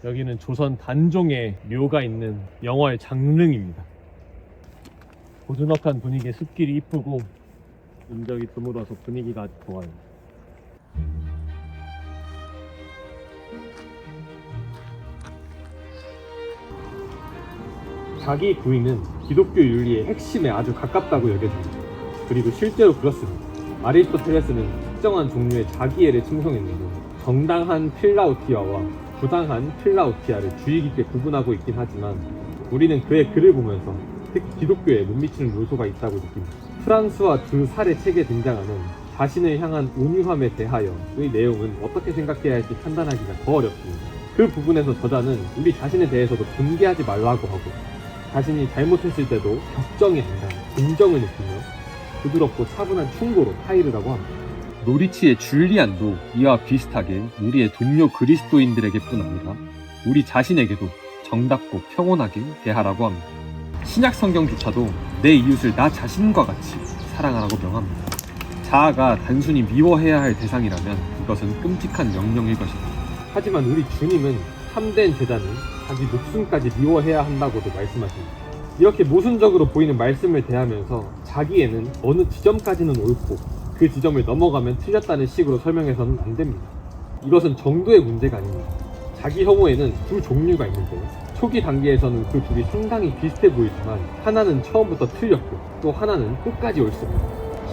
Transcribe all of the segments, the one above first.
여기는 조선 단종의 묘가 있는 영월 장릉입니다. 고즈넉한 분위기에 숲길이 이쁘고 인적이 드물어서 분위기가 아주 좋아요. 자기 구인은 기독교 윤리의 핵심에 아주 가깝다고 여겨집니다. 그리고 실제로 그렇습니다. 아리스토텔레스는 특정한 종류의 자기애를 칭송했는데 정당한 필라우티아와 부당한 필라우티아를 주의 깊게 구분하고 있긴 하지만 우리는 그의 글을 보면서 특히 기독교에 못 미치는 요소가 있다고 느낍니다. 프랑스와 두 살의 책에 등장하는 자신을 향한 온유함에 대하여의 내용은 어떻게 생각해야 할지 판단하기가 더 어렵습니다. 그 부분에서 저자는 우리 자신에 대해서도 분개하지 말라고 하고 자신이 잘못했을 때도 적정히 한다, 긍정을 느끼며 부드럽고 차분한 충고로 타이르라고 합니다. 노리치의 줄리안도 이와 비슷하게 우리의 동료 그리스도인들에게뿐 아니라 우리 자신에게도 정답고 평온하게 대하라고 합니다. 신약 성경조차도 내 이웃을 나 자신과 같이 사랑하라고 명합니다. 자아가 단순히 미워해야 할 대상이라면 이것은 끔찍한 명령일 것입니다. 하지만 우리 주님은 참된 제자는 자기 목숨까지 미워해야 한다고도 말씀하십니다. 이렇게 모순적으로 보이는 말씀을 대하면서 자기에는 어느 지점까지는 옳고 그 지점을 넘어가면 틀렸다는 식으로 설명해서는 안 됩니다. 이것은 정도의 문제가 아닙니다. 자기 혐오에는 두 종류가 있는데 초기 단계에서는 그 둘이 상당히 비슷해 보이지만 하나는 처음부터 틀렸고 또 하나는 끝까지 옳습니다.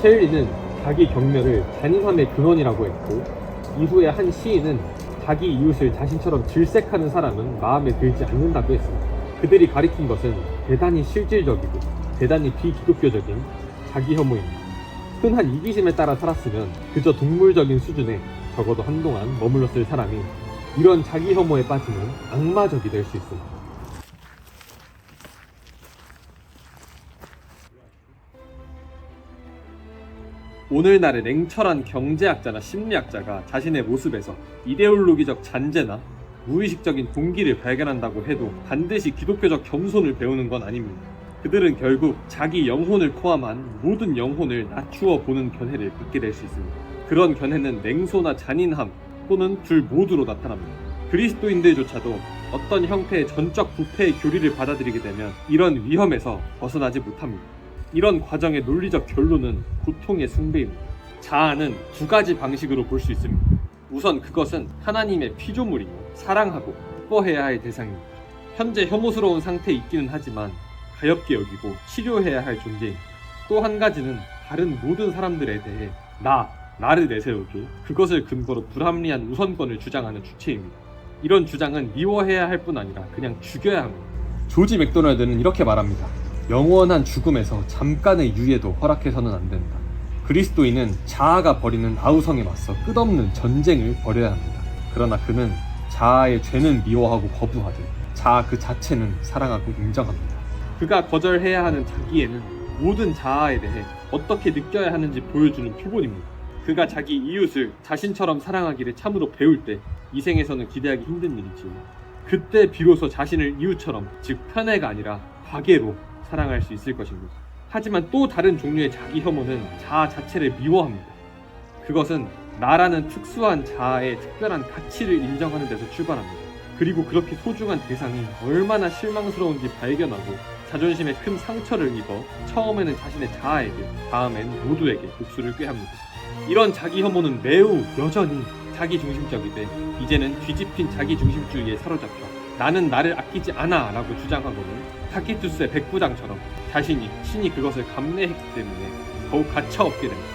셸리는 자기 경멸을 잔인함의 근원이라고 했고 이후에 한 시인은 자기 이웃을 자신처럼 질색하는 사람은 마음에 들지 않는다고 했습니다. 그들이 가리킨 것은 대단히 실질적이고 대단히 비기독교적인 자기 혐오입니다. 흔한 이기심에 따라 살았으면 그저 동물적인 수준에 적어도 한동안 머물렀을 사람이 이런 자기 혐오에 빠지면 악마적이 될 수 있습니다. 오늘날의 냉철한 경제학자나 심리학자가 자신의 모습에서 이데올로기적 잔재나 무의식적인 동기를 발견한다고 해도 반드시 기독교적 겸손을 배우는 건 아닙니다. 그들은 결국 자기 영혼을 포함한 모든 영혼을 낮추어 보는 견해를 갖게 될 수 있습니다. 그런 견해는 냉소나 잔인함 또는 둘 모두로 나타납니다. 그리스도인들조차도 어떤 형태의 전적 부패의 교리를 받아들이게 되면 이런 위험에서 벗어나지 못합니다. 이런 과정의 논리적 결론은 고통의 숭배입니다. 자아는 두 가지 방식으로 볼 수 있습니다. 우선 그것은 하나님의 피조물이며 사랑하고 기뻐해야 할 대상입니다. 현재 혐오스러운 상태에 있기는 하지만 가엽게 여기고 치료해야 할 존재입니다. 또 한 가지는 다른 모든 사람들에 대해 나를 내세우고 그것을 근거로 불합리한 우선권을 주장하는 주체입니다. 이런 주장은 미워해야 할 뿐 아니라 그냥 죽여야 합니다. 조지 맥도날드는 이렇게 말합니다. 영원한 죽음에서 잠깐의 유예도 허락해서는 안 된다. 그리스도인은 자아가 벌이는 아우성에 맞서 끝없는 전쟁을 벌여야 합니다. 그러나 그는 자아의 죄는 미워하고 거부하되 자아 그 자체는 사랑하고 인정합니다. 그가 거절해야 하는 자기애는 모든 자아에 대해 어떻게 느껴야 하는지 보여주는 표본입니다. 그가 자기 이웃을 자신처럼 사랑하기를 참으로 배울 때 이 생에서는 기대하기 힘든 일이지 그때 비로소 자신을 이웃처럼 즉 편애가 아니라 과계로 사랑할 수 있을 것입니다. 하지만 또 다른 종류의 자기 혐오는 자아 자체를 미워합니다. 그것은 나라는 특수한 자아의 특별한 가치를 인정하는 데서 출발합니다. 그리고 그렇게 소중한 대상이 얼마나 실망스러운지 발견하고 자존심에 큰 상처를 입어 처음에는 자신의 자아에게 다음엔 모두에게 복수를 꾀합니다. 이런 자기 혐오는 매우 여전히 자기중심적이되 이제는 뒤집힌 자기중심주의에 사로잡혀 나는 나를 아끼지 않아 라고 주장하고는 타키투스의 백부장처럼 자신이 친히 그것을 감내했기 때문에 더욱 가차없게 됩니다.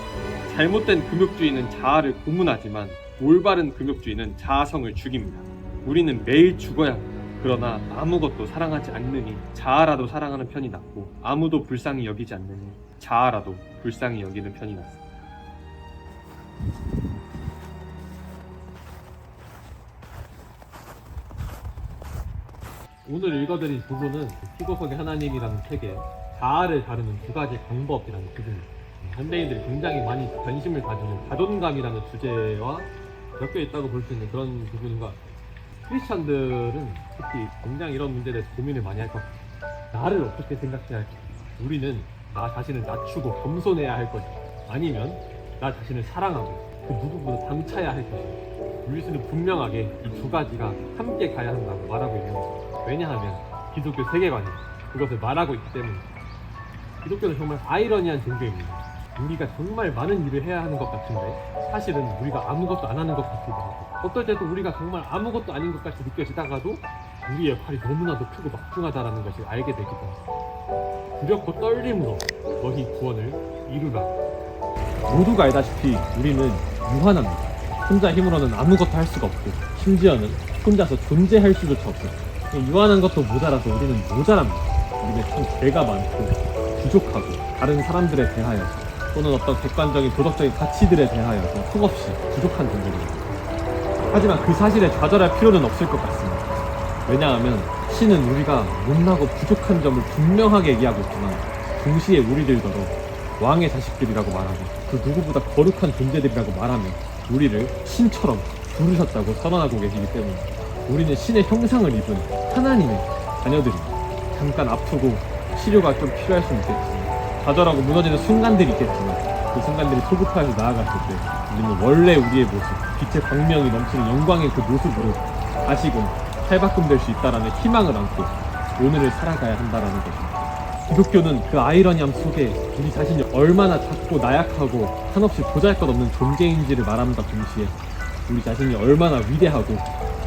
잘못된 금욕주의는 자아를 고문하지만 올바른 금욕주의는 자아성을 죽입니다. 우리는 매일 죽어야 합니다. 그러나 아무것도 사랑하지 않느니 자아라도 사랑하는 편이 낫고 아무도 불쌍히 여기지 않느니 자아라도 불쌍히 여기는 편이 낫습니다. 오늘 읽어드린 부분은 피고석의 하나님이라는 책에 자아를 다루는 두 가지 방법이라는 부분입니다. 현대인들이 굉장히 많이 관심을 가지는 자존감이라는 주제와 엮여 있다고 볼 수 있는 그런 부분인 것 같아요. 크리스찬들은 특히 굉장히 이런 문제에 대해서 고민을 많이 할 것 같아요. 나를 어떻게 생각해야 할지, 우리는 나 자신을 낮추고 겸손해야 할 것인가, 아니면 나 자신을 사랑하고 그 누구보다 당차야 할 것인가. 윌슨은 분명하게 이 두 가지가 함께 가야 한다고 말하고 있는 거죠. 왜냐하면 기독교 세계관이 그것을 말하고 있기 때문입니다. 기독교는 정말 아이러니한 종교입니다. 우리가 정말 많은 일을 해야 하는 것 같은데 사실은 우리가 아무것도 안 하는 것 같기도 하고, 어떨 때도 우리가 정말 아무것도 아닌 것 같이 느껴지다가도 우리의 역할이 너무나도 크고 막중하다라는 것을 알게 되기도 합니다. 두렵고 떨림으로 너희 구원을 이루라. 모두가 알다시피 우리는 유한합니다. 혼자 힘으로는 아무것도 할 수가 없고, 심지어는 혼자서 존재할 수조차 없어요. 유한한 것도 모자라서 우리는 모자랍니다. 우리는 참 죄가 많고 부족하고, 다른 사람들에 대하여서 또는 어떤 객관적인 도덕적인 가치들에 대하여서 수없이 부족한 존재입니다. 하지만 그 사실에 좌절할 필요는 없을 것 같습니다. 왜냐하면 신은 우리가 못나고 부족한 점을 분명하게 얘기하고 있지만, 동시에 우리들더러 왕의 자식들이라고 말하고 그 누구보다 거룩한 존재들이라고 말하며 우리를 신처럼 부르셨다고 선언하고 계시기 때문에 우리는 신의 형상을 입은 하나님의 자녀들입니다. 잠깐 아프고 치료가 좀 필요할 수는 있겠지만, 좌절하고 무너지는 순간들이 있겠지만, 그 순간들이 소급하여서 나아갔을 때 우리는 원래 우리의 모습, 빛의 광명이 넘치는 영광의 그 모습으로 다시금 탈바꿈될 수 있다라는 희망을 안고 오늘을 살아가야 한다라는 것입니다. 기독교는 그 아이러니함 속에 우리 자신이 얼마나 작고 나약하고 한없이 보잘것없는 존재인지를 말함과 동시에 우리 자신이 얼마나 위대하고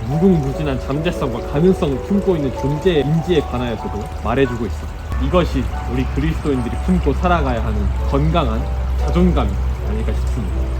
무궁무진한 잠재성과 가능성을 품고 있는 존재인지에 관하여서도 말해주고 있어. 이것이 우리 그리스도인들이 품고 살아가야 하는 건강한 자존감이 아닐까 싶습니다.